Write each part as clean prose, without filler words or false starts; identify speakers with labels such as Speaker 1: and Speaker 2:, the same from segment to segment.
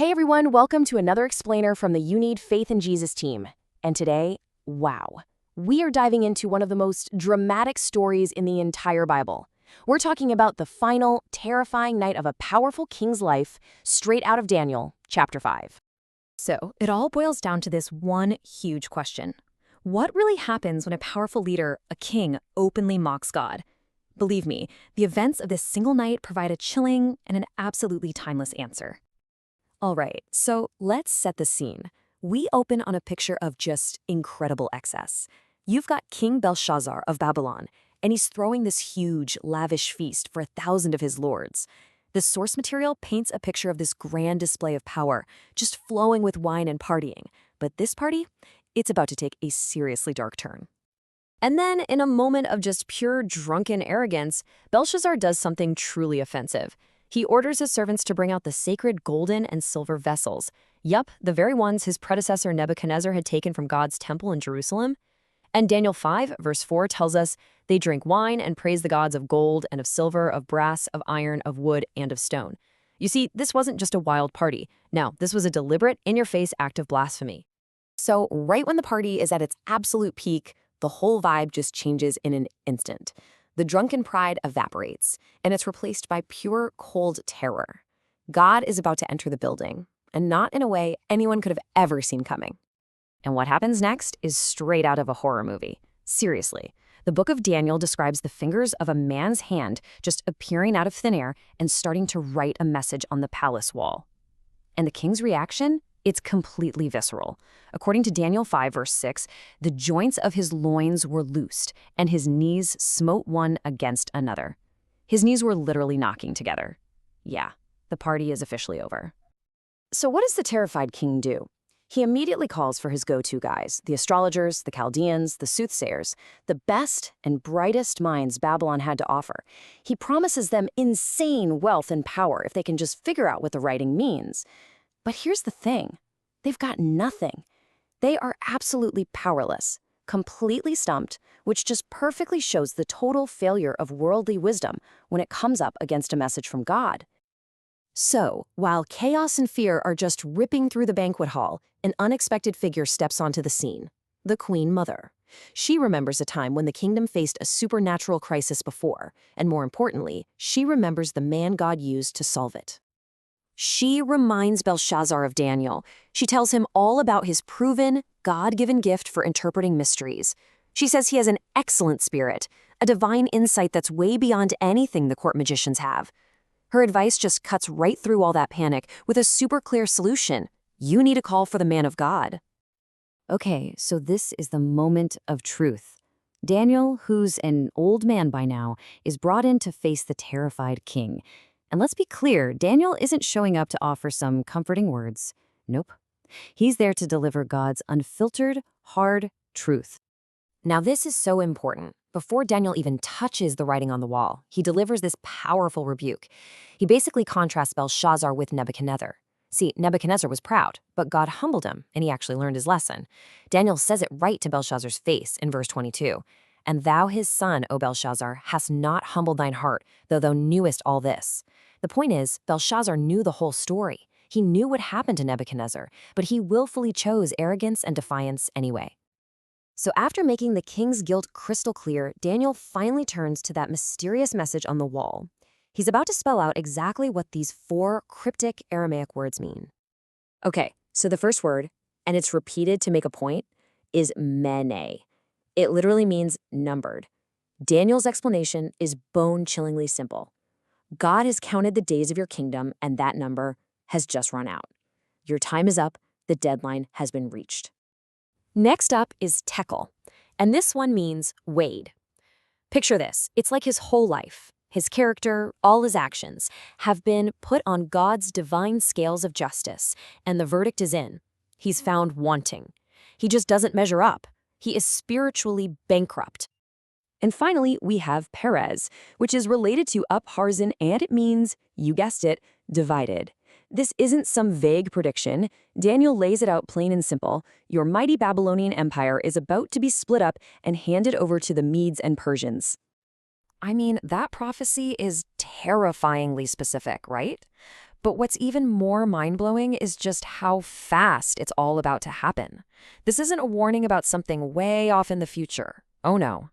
Speaker 1: Hey everyone, welcome to another explainer from the You Need Faith in Jesus team. And today, wow, we are diving into one of the most dramatic stories in the entire Bible. We're talking about the final, terrifying night of a powerful king's life, straight out of Daniel, chapter 5.
Speaker 2: So, it all boils down to this one huge question. What really happens when a powerful leader, a king, openly mocks God? Believe me, the events of this single night provide a chilling and an absolutely timeless answer. All right, so let's set the scene. We open on a picture of just incredible excess. You've got King Belshazzar of Babylon, and he's throwing this huge, lavish feast for 1,000 of his lords. The source material paints a picture of this grand display of power, just flowing with wine and partying. But this party, it's about to take a seriously dark turn. And then, in a moment of just pure drunken arrogance, Belshazzar does something truly offensive. He orders his servants to bring out the sacred golden and silver vessels. Yup, the very ones his predecessor Nebuchadnezzar had taken from God's temple in Jerusalem. And Daniel 5, verse 4 tells us, they drink wine and praise the gods of gold and of silver, of brass, of iron, of wood, and of stone. You see, this wasn't just a wild party. No, this was a deliberate, in-your-face act of blasphemy.
Speaker 1: So, right when the party is at its absolute peak, the whole vibe just changes in an instant. The drunken pride evaporates, and it's replaced by pure, cold terror. God is about to enter the building, and not in a way anyone could have ever seen coming. And what happens next is straight out of a horror movie. Seriously, the book of Daniel describes the fingers of a man's hand just appearing out of thin air and starting to write a message on the palace wall. And the king's reaction? It's completely visceral. According to Daniel 5, verse 6, the joints of his loins were loosed, and his knees smote one against another. His knees were literally knocking together. Yeah, the party is officially over. So what does the terrified king do? He immediately calls for his go-to guys, the astrologers, the Chaldeans, the soothsayers, the best and brightest minds Babylon had to offer. He promises them insane wealth and power if they can just figure out what the writing means. But here's the thing. They've got nothing. They are absolutely powerless, completely stumped, which just perfectly shows the total failure of worldly wisdom when it comes up against a message from God. So, while chaos and fear are just ripping through the banquet hall, an unexpected figure steps onto the scene, the Queen Mother. She remembers a time when the kingdom faced a supernatural crisis before, and more importantly, she remembers the man God used to solve it. She reminds Belshazzar of Daniel. She tells him all about his proven, God-given gift for interpreting mysteries. She says he has an excellent spirit, a divine insight that's way beyond anything the court magicians have. Her advice just cuts right through all that panic with a super clear solution. You need to call for the man of God. Okay, so this is the moment of truth. Daniel, who's an old man by now, is brought in to face the terrified king. And let's be clear, Daniel isn't showing up to offer some comforting words. Nope. He's there to deliver God's unfiltered, hard truth. Now this is so important. Before Daniel even touches the writing on the wall, he delivers this powerful rebuke. He basically contrasts Belshazzar with Nebuchadnezzar. See, Nebuchadnezzar was proud, but God humbled him, and he actually learned his lesson. Daniel says it right to Belshazzar's face in verse 22. And thou his son, O Belshazzar, hast not humbled thine heart, though thou knewest all this. The point is, Belshazzar knew the whole story. He knew what happened to Nebuchadnezzar, but he willfully chose arrogance and defiance anyway. So after making the king's guilt crystal clear, Daniel finally turns to that mysterious message on the wall. He's about to spell out exactly what these 4 cryptic Aramaic words mean. Okay, so the first word, and it's repeated to make a point, is MENE. It literally means numbered. Daniel's explanation is bone-chillingly simple. God has counted the days of your kingdom, and that number has just run out. Your time is up. The deadline has been reached. Next up is TEKEL, and this one means weighed. Picture this. It's like his whole life, his character, all his actions, have been put on God's divine scales of justice, and the verdict is in. He's found wanting. He just doesn't measure up. He is spiritually bankrupt. And finally, we have Perez, which is related to UPHARSIN, and it means, you guessed it, divided. This isn't some vague prediction. Daniel lays it out plain and simple. Your mighty Babylonian empire is about to be split up and handed over to the Medes and Persians. I mean, that prophecy is terrifyingly specific, right? But what's even more mind-blowing is just how fast it's all about to happen. This isn't a warning about something way off in the future. Oh no.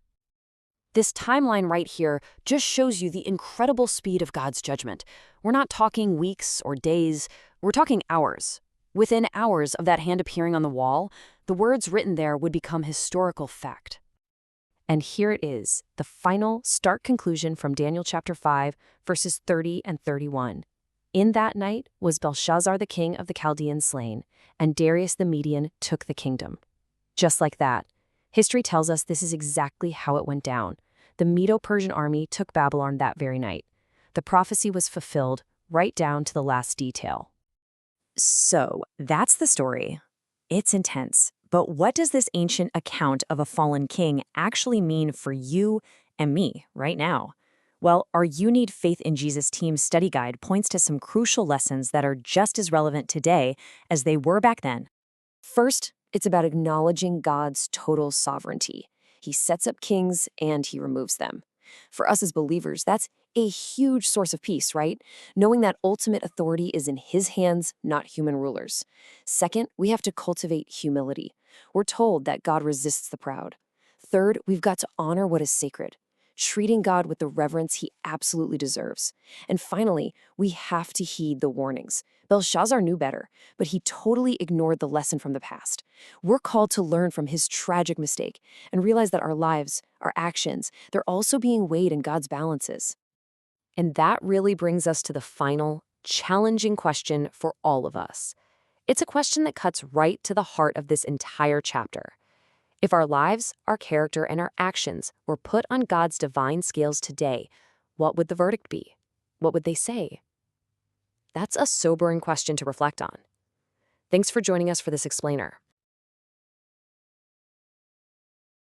Speaker 1: This timeline right here just shows you the incredible speed of God's judgment. We're not talking weeks or days, we're talking hours. Within hours of that hand appearing on the wall, the words written there would become historical fact. And here it is, the final, stark conclusion from Daniel chapter 5, verses 30 and 31. In that night was Belshazzar the king of the Chaldeans slain, and Darius the Median took the kingdom. Just like that, history tells us this is exactly how it went down. The Medo-Persian army took Babylon that very night. The prophecy was fulfilled right down to the last detail. So, that's the story. It's intense. But what does this ancient account of a fallen king actually mean for you and me right now? Well, our You Need Faith in Jesus team's study guide points to some crucial lessons that are just as relevant today as they were back then. First, it's about acknowledging God's total sovereignty. He sets up kings and he removes them. For us as believers, that's a huge source of peace, right? Knowing that ultimate authority is in his hands, not human rulers. Second, we have to cultivate humility. We're told that God resists the proud. Third, we've got to honor what is sacred, treating God with the reverence he absolutely deserves. And finally, we have to heed the warnings. Belshazzar knew better, but he totally ignored the lesson from the past. We're called to learn from his tragic mistake and realize that our lives, our actions, they're also being weighed in God's balances. And that really brings us to the final, challenging question for all of us. It's a question that cuts right to the heart of this entire chapter. If our lives, our character, and our actions were put on God's divine scales today, what would the verdict be? What would they say? That's a sobering question to reflect on. Thanks for joining us for this explainer.